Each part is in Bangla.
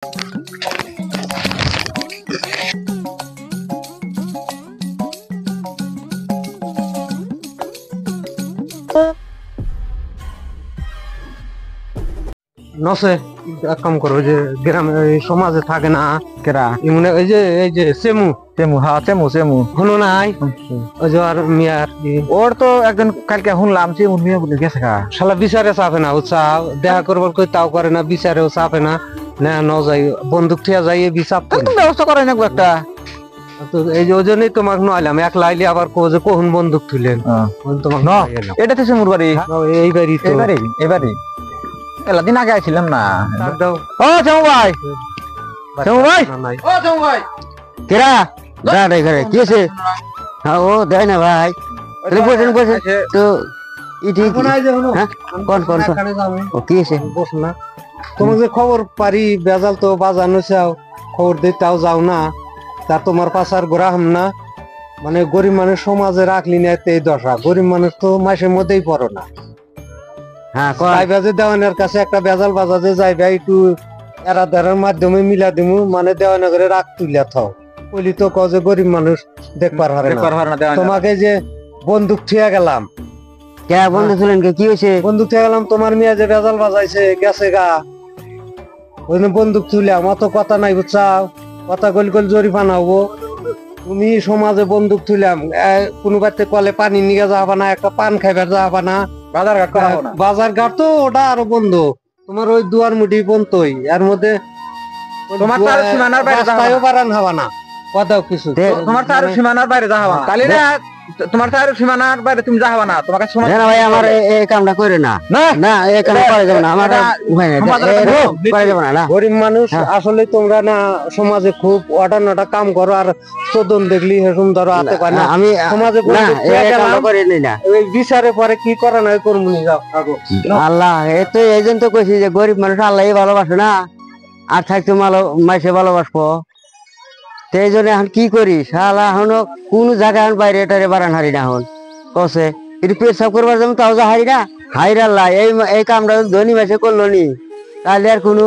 নসে এক কাম করো, যে গ্রামে সমাজে থাকে না কেরা এমন এই যে সেমু চেমু, হ্যাঁ চেমু চেমু হলো নাই ওই যে আর মিয়ার ওর তো একজন কালকে শুনলাম চেমু মিয়া বলে গেছে গা। শালা বিচারে চাপে না, উৎসাহ দেখা করবার কই তাও করে না, বিচারেও চাপে না, না ন যাই বন্দুক ঠিয়া যাই বিচাপ তুমি ব্যবস্থা করে নাকবো একটা। তো এই যে ওই জন্যই তোমাকে নইলাম, এক লাইলে আবার কো যে কখন বন্দুক তুলেন তোমাকে ন এটা তো চেমুর বাড়ি, এইবারই তো এবারই এলা দিন আগে আইছিলাম না। ডাক দাও। ও চেমু ভাই, চেমু ভাই, নাই ও চেমু ভাই কেরা দা রে করে কি আছে? হ্যাঁ ও দেয় না ভাই, বসেন বসেন তো ইটি হ্যাঁ কোন কোন ও কি আছে? বস না, তোমাকে যে খবর পারি বেজাল তো বাজানো চাও, খবর দিতেও যাও না, তা তোমার পাশার গ্রাম না, মানে গরিব মানুষ সমাজে রাখলি না, এই দশা গরিব মানুষ তো মাসের মধ্যেই পড়ো না। হ্যাঁ সাইবাজে দেওয়ানের কাছে একটা বেজাল বাজাতে যাইবা, একটু এরাদারের মাধ্যমে মিলা দিমু, মানে দেওয়ানগরে রাখ তুলিয়া থাও বলি তো কও যে গরিব মানুষ দেখবার হারে না। তোমাকে যে বন্দুক ঠিয়া গেলাম, কে বন্ধু ছিলেন কি হয়েছে? বন্দুক ঠিয়া গেলাম, তোমার মিয়া যে বেজাল বাজাইছে গেছে গা, ওই জন্য বন্দুক তুলিয়াম, অত কথা নাই বুঝছাও, কথা কল কল জরিমানা হবো। তুমি সমাজে বন্দুক তুলিয়াম, কোনো বাড়িতে কলে পানি নিয়ে যাবা না, একটা পান খাইবার যাবা না, বাজার ঘাট করা হবে না। বাজার ঘাট তো ওটা আরো বন্ধ, তোমার ওই দুয়ার মুঠি বন্ধই, এর মধ্যে তোমার তো আর সীমানার বাইরে যাওয়া রাস্তায়ও বাড়ান হবা না, কথাও কিছু তোমার তো আর সীমানার বাইরে যাওয়া না, তাহলে না তোমার তো আর সীমানার বাইরে তুমি যাওয়া না, তোমাকে না ভাই আমার এই কামটা করে না, না এই কাম করা যাবে না, আমার উপায় নাই, করা যাবে না। গরিব মানুষ আসলে তোমরা না সমাজে খুব অর্ডার নটা কাম করো, আর চোদন দেখলি হেসুম ধরো হাতে পায় না, আমি সমাজে করে নেই না, ওই বিচারে পরে কি করা নাই করমুনি যাও আগো। আল্লাহ এই তো এই জন্য তো কইছি যে গরিব মানুষ আল্লাহ ভালোবাসে না, আর থাকতে মাইসে ভালোবাসবো, সেই জন্য এখন কি করি শালা, এখনো কোন জায়গায় এখন বাইরে এটারে বাড়ান হারি না, এখন কসে একটু পেশাব করবার জন্য তাও যা হারি না, হাইর আল্লাহ এই কামটা ধনী মাসে করলো নি, তাহলে আর কোনো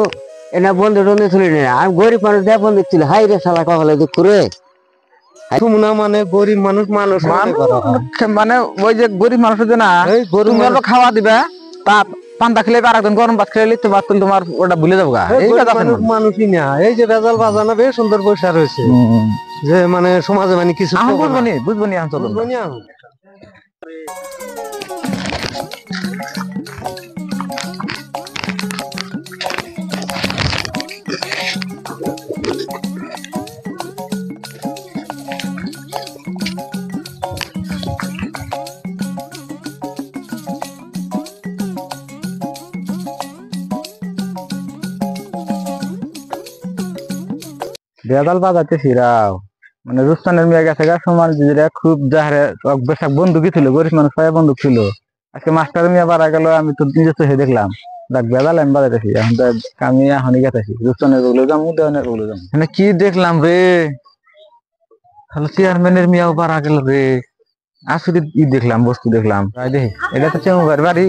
এনা বন্ধু টন্ধু তুলি না, আমি গরিব মানুষ দেখ বন্ধু ছিল, হাই রে শালা কখলে দুঃখ করে না, মানে গরিব মানুষ মানে ওই যে গরিব মানুষের জন্য তুমি অল্প খাওয়া দিবে, তা পান্তা খেলে আর একজন গরম ভাত খেলে তোমার ওটা ভুলে যাবো গা, মানুষই না। এই যে বেজাল বাজানো বেশ সুন্দর পয়সা রয়েছে, যে মানে সমাজে মানে কিছু বুঝবো নি চলো। বেদাল বাজাতে ফিরাও, মানে রুস্তানের মেয়ে গেছে গা, সমাজ খুব যাহারে বেশাক বন্দুকই ছিল, গরিব মানুষ পায়ে বন্দুক ছিল, আজকে মাস্টার মেয়ে বাড়া গেল, আমি তো নিজে চোখে দেখলাম, দেখ বেদাল আমি বাজাতেছি, এখন আমি এখনই গেতেছি রুস্তানের বগলে যাবো, দেওয়ানের বগলে যাবো, মানে কি দেখলাম রে, তাহলে চেয়ারম্যানের মেয়েও বাড়া গেল রে, আসলে ই দেখলাম বস্তু দেখলাম, দেখি এটা তো চেমুবার বাড়ি।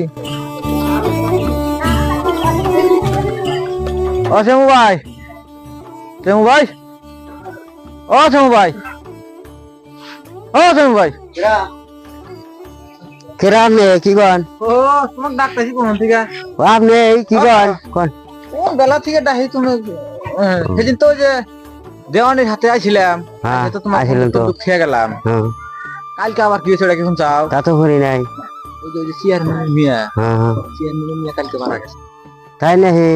ও চেমু ভাই, চেমু ভাই, ও চেমু ভাই, ও চেমু ভাই, কেরা আপনি কি কন? ও তোমাকে ডাকতেছি কোন থেকে, আপনি কি কন কন? কোন বেলা থেকে ডাকি তুমি? সেদিন তো যে দেওয়ানের হাতে আইছিলাম, তো তোমার দুঃখ খেয়ে গেলাম, কালকে আবার কি হয়েছে এখন চাও? তা তো করি নাই, ওই যে চেয়ারম্যানের মিয়া, চেয়ারম্যানের মিয়া কালকে মারা গেছে। তাই নাকি?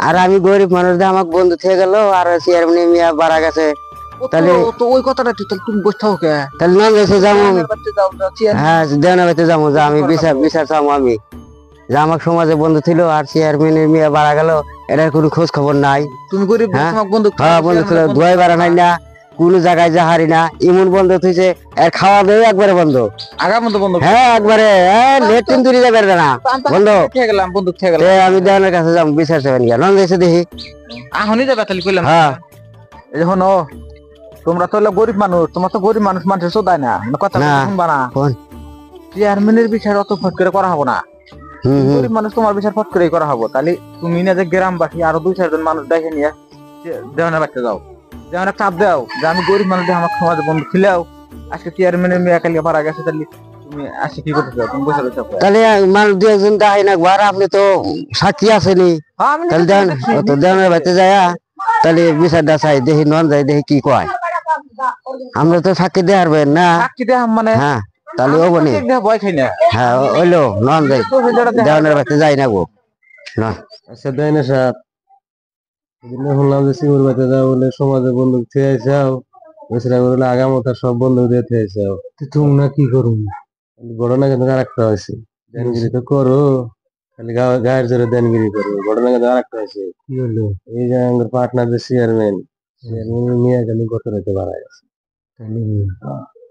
আর আমি গরিব মানুষ, আমাকে বন্ধু থেকে গেল, আর চেয়ারম্যান মিয়া মারা গেছে, তাহলে তো ওই কথাটা তুমি বসতে হবে, তাহলে নন দেশে যাবো আমি, হ্যাঁ দেওয়ানা বাড়িতে যাবো, যা আমি বিচার চাবো আমি, যে আমার সমাজে বন্ধু ছিল আর চেয়ারম্যানের মেয়ে মারা গেল, এটার কোনো খোঁজ খবর নাই। তুমি গরিব বন্ধু ছিল, ধোয়াই বাড়া নাই না, কোন জায়গায় যা হারি না, এমন বন্ধ হয়েছে, এর খাওয়া দাওয়া একবারে বন্ধ, হ্যাঁ একবারে লেট্রিন তুলি যাবে না বন্ধ, আমি দেওয়ানের কাছে যাবো বিচার চাবেন গিয়া, নন দেশে দেখি এখনই যাবে তাহলে কইলাম। হ্যাঁ এখন তোমরা তো গরিব মানুষ, তোমার তো গরিব মানুষ মানুষের চোদায় না, কথা শুনবা না, চেয়ারম্যানের বিচার অত ফট করে করা হবো না, গরিব মানুষ তোমার বিচার ফট করে করা হবো, তাহলে তুমি না যে গ্রামবাসী আরো 2-4 জন মানুষ দেখে নিয়ে দেওয়ানের বাড়িতে যাও, দেওয়ানের চাপ দাও যে আমি গরিব মানুষ, আমার সমাজে বন্ধু ছিলাও, আজকে চেয়ারম্যানের মেয়ে কালকে মারা গেছে, তাহলে তুমি আজকে কি করতে চাও? তুমি বসে রয়েছো। তাহলে মানুষ দু একজন দেখাই না, আর আপনি তো সাক্ষী আছেনি, তাহলে দেওয়ানের বাড়িতে যায় তাহলে বিচারটা চাই, দেখি নন যাই, দেখি কি কয়। আমরা তো সাক্ষী দিয়ে হারবেন না, সাক্ষী দেওয়া মানে হ্যাঁ তাহলে ও বনি, ভয় খাই না। হ্যাঁ ওইলো নন যাই, দেওয়ানের বাড়িতে যাই না গো না। আচ্ছা দেয় না সাহেব, শুনলাম যে সিমুর বাড়িতে যাও বলে সমাজে বন্দুক থুয়ে যাও, বেচারা বলে আগামতার সব বন্দুক দিয়ে থুয়ে যাও, তুমি না কি করুন? ঘটনা কিন্তু আরেকটা হয়েছে, দেনগিরি তো করো, খালি গায়ের জোরে দেনগিরি করো। ঘটনা কিন্তু আরেকটা হয়েছে, কি হলো? এই যে আমাদের পার্টনার যে চেয়ারম্যান নিয়ে খালি গত রাতে মারা গেছে।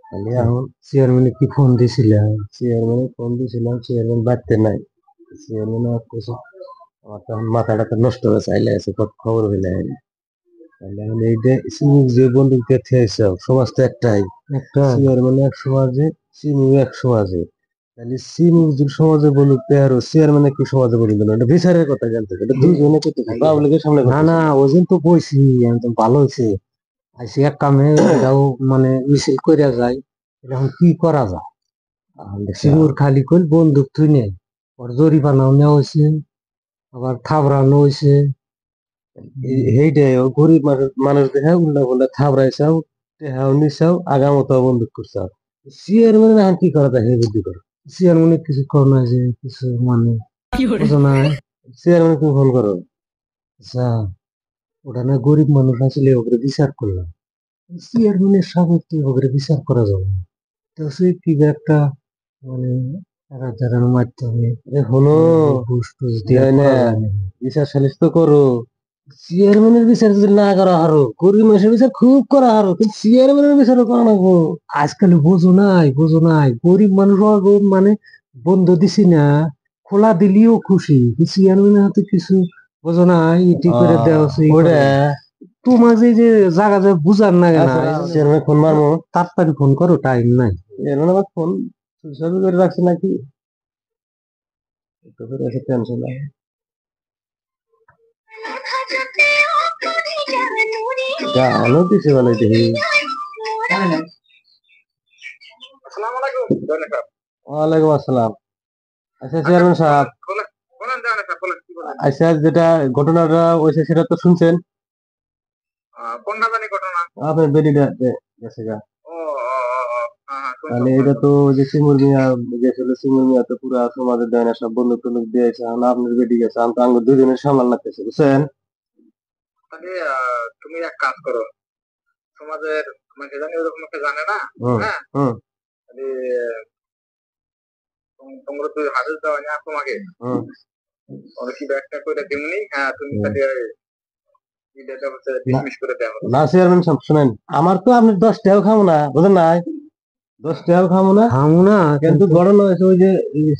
খালি এখন চেয়ারম্যানে কি ফোন দিছিলাম, চেয়ারম্যানে ফোন দিছিলাম, চেয়ারম্যান বাড়তে নাই। চেয়ারম্যান আমার তখন মাথাটা তো নষ্ট হয়ে চাইলে আছে, খবর হইলে তাহলে এইটা সিমিক যে বন্দুক দিয়ে থেয়েছে, সমাজ তো একটাই, চেয়ারম্যান এক সমাজে, সিমিক এক সমাজে, তাহলে সিমিক যদি সমাজে বন্দুক দেয় আর চেয়ারম্যান কি সমাজে বন্দুক দেয়? এটা বিচারের কথা জানতে, এটা দুজনে করতে থাকে, পাবলিকের সামনে। না না ওজন তো বইছি, একদম ভালো হয়েছে, আইসি এক কামে এটাও মানে মিছিল করিয়া যায়, এখন কি করা যায়? সিমুর খালি কই বন্দুক তুই নেই, ওর জরিমানাও নেওয়া হয়েছে, আবার থাবড়ানো হয়েছে, সেইটাই গরিব মানুষ দেখা উল্টা পাল্টা থাবড়াইছাও, টেহাও নিছাও, আগামতো বন্দুক করছাও। চেয়ারম্যান এখন কি করা যায় সেই বুদ্ধি করো। চেয়ারম্যানে কিছু কর না, যে কিছু মানে বুঝো না, চেয়ারম্যান তুমি ফোন করো। আচ্ছা ওটা না গরিব মানুষ আসলে ওকে বিচার করলাম, চেয়ারম্যানের সামনে ওকে বিচার করা যাবে না, তো সে কি একটা মানে দাঁড়ানোর মাধ্যমে হলো বিচার সালিশ তো করো। চেয়ারম্যানের বিচার যদি না করা হারো, গরিব মানুষের বিচার খুব করা হারো, কিন্তু চেয়ারম্যানের বিচারও করা না গো। আজকাল বোঝো নাই গরিব মানুষ মানে বন্ধ দিছি না, খোলা দিলিও খুশি, চেয়ারম্যানের হাতে কিছু বোঝো নাই, ইটি করে দেওয়া তোমার যে জায়গা যে বুঝার না কেন, চেয়ারম্যান ফোন মারবো, তাড়াতাড়ি ফোন করো, টাইম নাই। চেয়ারম্যান ফোন সুইচ করে রাখছে নাকি, টেনশন নাই। গানও দিছে বলে দেখি। ওয়ালাইকুম আসসালাম। আচ্ছা চেয়ারম্যান সাহেব, আচ্ছা যেটা ঘটনাটা হয়েছে সেটা তো শুনছেন? কোনটা জানি ঘটনা? আপনার বেডিটা গেছে গা, তাহলে এটা তো যে সিমুর মিয়া গেছিল, সিমুর মিয়া তো পুরা সমাজের দেয় না, সব বন্দুক টন্দুক দিয়েছে, আপনার বেডি গেছে, আমি তো আঙ্গুর দুজনের সামলান লাগতেছে, বুঝছেন? তাহলে তুমি এক কাজ করো, সমাজের মানে জানি ওরকম একটা জানে না, হ্যাঁ তাহলে তোমরা তুই হাতে দেওয়া না তোমাকে ওরা কি ব্যাগটা করে তেমনি, হ্যাঁ তুমি তাহলে না চেয়ারম্যান সাহেব শুনেন, আমার তো আপনি 10 টাকাও খাবো না, বুঝলেন না, 10 টাকাও খাবো না, কিন্তু ঘটনা হয়েছে ওই যে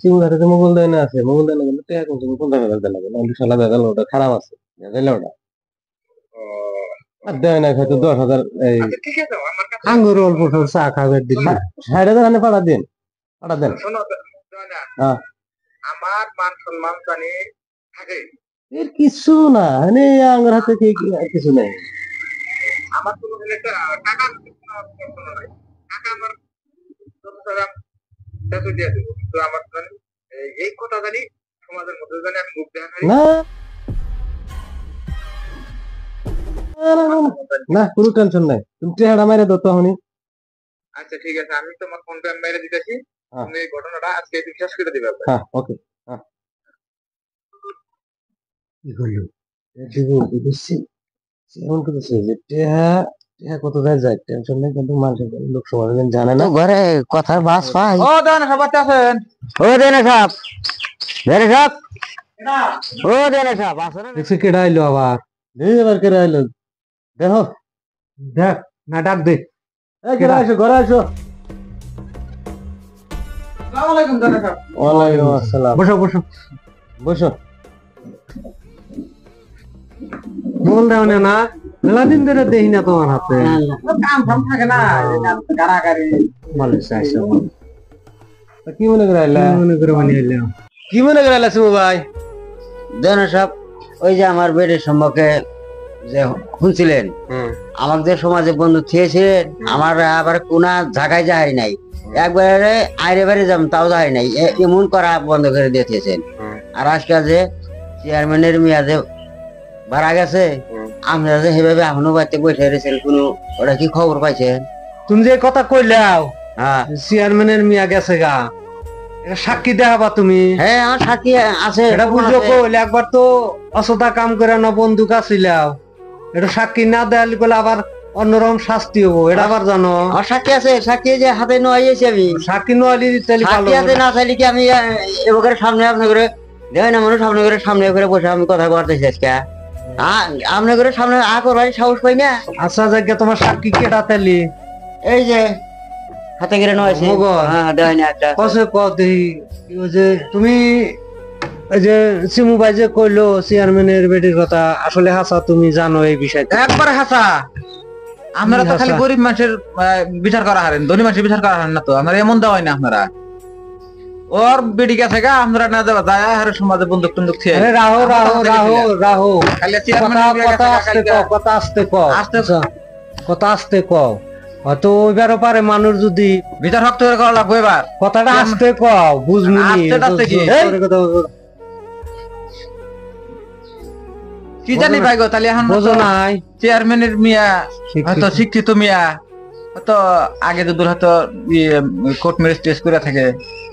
সিমুর হাতে মোবাইল দেয় না আছে, মোবাইল দেয় না কিন্তু টাকা কমছে 50 টাকা লাগে না, শালা বেদাল ওটা খারাপ আছে, বেদাল ওটা আর দেয় না, হয়তো 10,000 এই আঙ্গুর অল্প চা খাবার দিন, 60,000 আনে পাঠা দেন। শোনো আমার মান সম্মান জানি থাকে, এর কিছু না, আঙ্গুর হাতে কিছু নেই, আমার কোনো টাকা টাকা আমার দিয়ে দেবো, কিন্তু আমার জানি এই কথা জানি সমাজের মধ্যে জানি আমি মুখ দেখা না না কোনো টেনশন নাই, তুমি টেহাড়া মাইরে দাও তখনই। আচ্ছা ঠিক আছে, আমি তোমার ফোনটা মেরে দিতেছি, তুমি এই ঘটনাটা আজকে শেষ করে দিবে। হ্যাঁ ওকে, হ্যাঁ কি হলো দিব বুঝছি, এমন করতেছে যে টেহা কত যায় টেনশন নেই, কিন্তু মানুষের লোক সমাজ জানে না, ঘরে কথার বাস পাই। ও দেন সবাই আছেন, ও দেনা সাহেব, দেনা সাহেব, ও দেনা সাহেব আসলে দেখছি কেডা আইলো আবার, এবার কেডা আইলো দেখো, দেখ না ডাক দে, কেডা আইছো, ঘরে আইছো। আসসালামু আলাইকুম দেন সাহেব। ওয়ালাইকুম আসসালাম, বসো বসো বসো। বল দাও না, মেলা দিন ধরে দেখি না তোমার হাতে, কাম ফাম থাকে না, গাড়াগাড়ি কি মনে করে আইলা, কি মনে করে আইলা সুমু ভাই? দেনা সাহেব, ওই যে আমার বেডের সম্মুখে যে শুনছিলেন আমাকে যে সমাজে বন্ধু থেয়েছিলেন আমার আবার কোনা জায়গায় যাই নাই, একবারে আইরে বাড়ি যাম তাও যাই নাই, এমন করা বন্ধ করে দিয়েছেন। আর আজকে যে চেয়ারম্যানের মেয়া যে ভাড়া গেছে, আমরা যে সেভাবে এখনো বাড়িতে বসে রয়েছেন, কোনো ওরা কি খবর পাইছেন? তুমি যে কথা কইলাও হ্যাঁ চেয়ারম্যানের মিয়া গেছে গা, এটা সাক্ষী দেখাবা তুমি? হ্যাঁ আমার সাক্ষী আছে। এটা বুঝো কইলে একবার তো অসতা কাম করে না বন্দুক আসিলাও, এটা সাক্ষী না দেয়ালি বলে আবার অন্যরকম শাস্তি হবো, এটা আবার জানো? আমার সাক্ষী আছে, সাক্ষী যে হাতে নিয়েছি আমি। সাক্ষী নোয়ালি তাহলে ভালো সাক্ষী আছে, না চাইলে কি আমি এবার সামনে আপনার করে দেখেন, আমার সামনে করে বসে আমি কথা বলতেছি আজকে আপনার করে সামনে করবার সাহস পাই না। আচ্ছা জায়গা তোমার সাক্ষী কেটা তালি? এই যে হাতে করে নয়েছে। হ্যাঁ দেখেন একটা কসে কদি ওই যে তুমি এই যে সিমু ভাই যে কইলো চেয়ারম্যানের বেটির কথা, আসলে হাসা তুমি জানো এই বিষয়টা? একবার হাসা। আপনারা তো খালি গরিব মানুষের বিচার করা হারেন, ধনী মানুষের বিচার করা হারেন না তো। আপনারা এমন দেওয়া হয় না। আপনারা ওর বেটি গেছে গা, আমরা না দেওয়া যায় আর সমাজে বন্দুক টন্দুক খেয়ে রাহো রাহো রাহো রাহো খালি কথা আস্তে কও, কথা আস্তে কও, কথা আস্তে কও। হয়তো ওই ব্যাপারে মানুষ যদি বিচার শক্ত করে করা লাগবে এবার। কথাটা আস্তে কও, বুঝমুনি। আস্তে কি কি জানি ভাই গো, তাহলে এখন বুঝো নাই চেয়ারম্যানের মিয়া হয়তো শিক্ষিত মিয়া, হয়তো আগে যদি হয়তো কোর্ট ম্যাজিস্ট্রেট করে থাকে,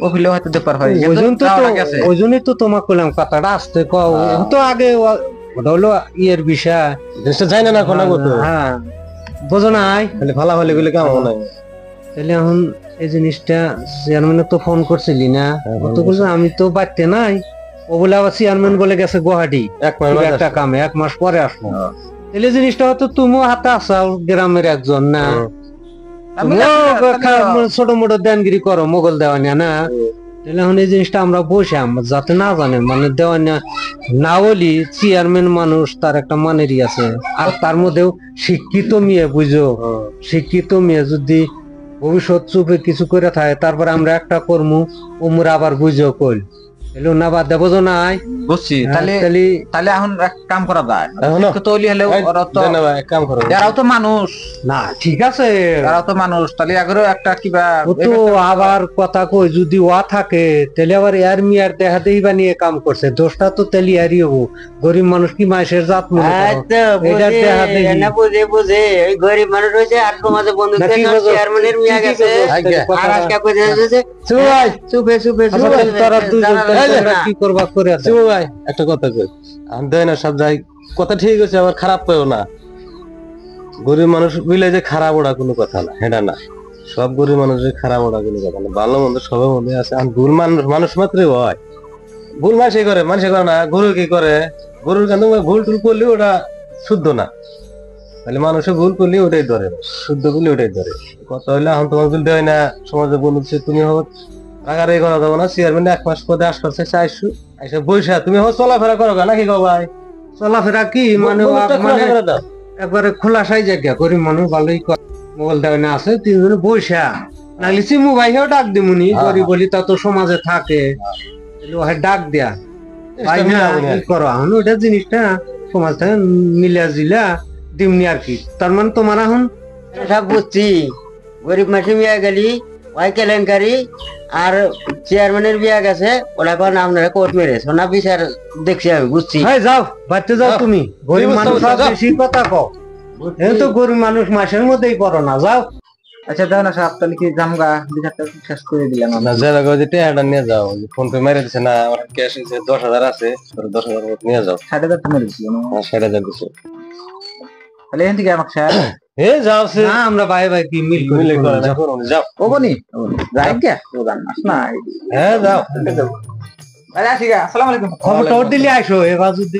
ওগুলো হয়তো দেখবার হয়। ওই জন্যই তো তোমাকে কইলাম কথাটা আস্তে কও। তো আগে ওটা হলো ইয়ের বিষয়, যাই না কোনা গো। হ্যাঁ বুঝো নাই, খালি ভালা ভালি গুলো কেমন নাই। তাহলে এখন এই জিনিসটা চেয়ারম্যান তো ফোন করছিলি না? তো বলছে আমি তো বাড়তে নাই, ও বলে আবার চেয়ারম্যান বলে গেছে গুয়াহাটি একটা কামে, 1 মাস পরে আসবো। তাহলে জিনিসটা হয়তো তুমিও হাতে আসাও গ্রামের একজন না, ছোট মোটো দেনগিরি করো মোগল দেওয়ানিয়া না। তাহলে এখন এই জিনিসটা আমরা বসে যাতে না জানে মানে দেওয়ানিয়া না বলি, চেয়ারম্যান মানুষ তার একটা মানেরই আছে। আর তার মধ্যেও শিক্ষিত মেয়ে, বুঝো শিক্ষিত মেয়ে যদি ভবিষ্যৎ চুপে কিছু করে থাকে, তারপরে আমরা একটা কর্মু ওমরা আবার বুঝো কইল এলো না বাদ দেবো নাই। বুঝছি। তাহলে তাহলে এখন এক কাম করা যায়, তৈরি হলেও এরাও তো মানুষ না, ঠিক আছে এরাও তো মানুষ, তাহলে এগারো একটা কিবা তো আবার কথা কই যদি ওয়া থাকে, তাহলে আবার এর মিয়ার দেখা দেই বানিয়ে কাম করছে, দোষটা তো তেলি আরই হবো। গরিব মানুষ কি মাসের জাত মনে বুঝে ওই গরিব মানুষ হয়েছে, আর সমাজে বন্ধু চেয়ারম্যানের মিয়া গেছে আর আজকে চুপে চুপে কি করবা করে ভাই একটা কথা কই, না সব যাই কথা ঠিক আছে, আবার খারাপ পেও না। গরিব মানুষ বুঝলে যে খারাপ ওরা কোনো কথা না, এটা না। সব গরিব মানুষের খারাপ ওরা কোনো কথা না, ভালো মন্দ সবার মধ্যে আছে। ভুল মানুষ মাত্রই হয়, ভুল মানুষই করে না। গরু কি করে, গরুর কিন্তু ভুল টুল করলে ওটা শুদ্ধ না, তাহলে মানুষের ভুল করলে ওটাই ধরে, শুদ্ধ করলে ওটাই ধরে। কথা হইলে এখন তোমার যদি হয় না সমাজে বলছে তুমি রাগারে করা যাবো না, চেয়ারম্যান 1 মাস পদে আসছে চাইছু আইসা বৈশা তুমি চলাফেরা করো নাকি গো ভাই? চলাফেরা কি মানে একবারে খোলাসাই জায়গা, গরিব মানুষ ভালোই মোবাইল দেওয়া না আছে, 3 জনে বৈশা নাহলে চিমু ভাইও ডাক দিমুনি, গরিব বলি তা তো সমাজে থাকে, ডাক দেয়া ভাই না কি করো এখন ওইটা জিনিসটা সমাজ থেকে মিলা জিলা দিমনি আর কি। তার মানে তোমার এখন সব বুঝছি, গরিব মাসে বিয়া গেলি ওই কেলেঙ্কারি, আর চেয়ারম্যানের বিয়া গেছে ওরা কোন আপনারা কোর্ট ম্যারেজ ওনা বিচার দেখছি আমি বুঝছি। যাও বাড়তে যাও তুমি, গরিব মানুষ বেশি কথা কও, তো গরিব মানুষ মাসের মধ্যেই করো না, যাও। আচ্ছা দাও না সাহেব, তাহলে কি জামগা বিচারটা শেষ করে দিলাম না, যাবে গো যে টাকাটা নিয়ে যাও, ফোন পে মেরে দিছে না, আমার ক্যাশ আছে 10,000 আছে, 10,000 নিয়ে যাও। 60,000 তো মেরে দিছি না? 60,000 দিছে। তাহলে এখান থেকে আমাকে সাহেব যাও সে না, আমরা ভাই ভাই কি মিল করে যাও ওবনি যাই কে প্রধান মাস না। যাও। আরে আসি গা, আসসালামু আলাইকুম। খবর দিলে আইসো এবার যদি